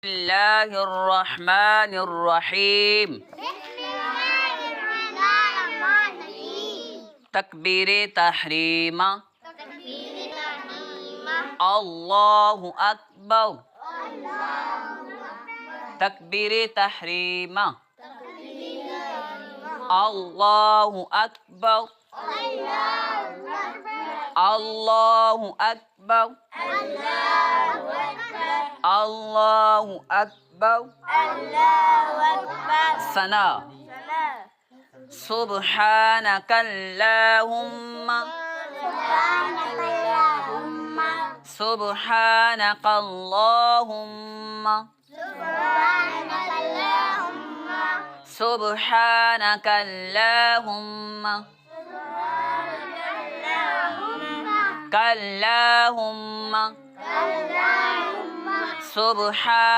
الله الرحمن الرحيم. تكبير تحريم. الله أكبر. تكبير تحريم. الله أكبر. الله أكبر. الله أكبر. سنا. سبحانك اللهم. سبحانك اللهم. سبحانك اللهم. كاللهم. سبحان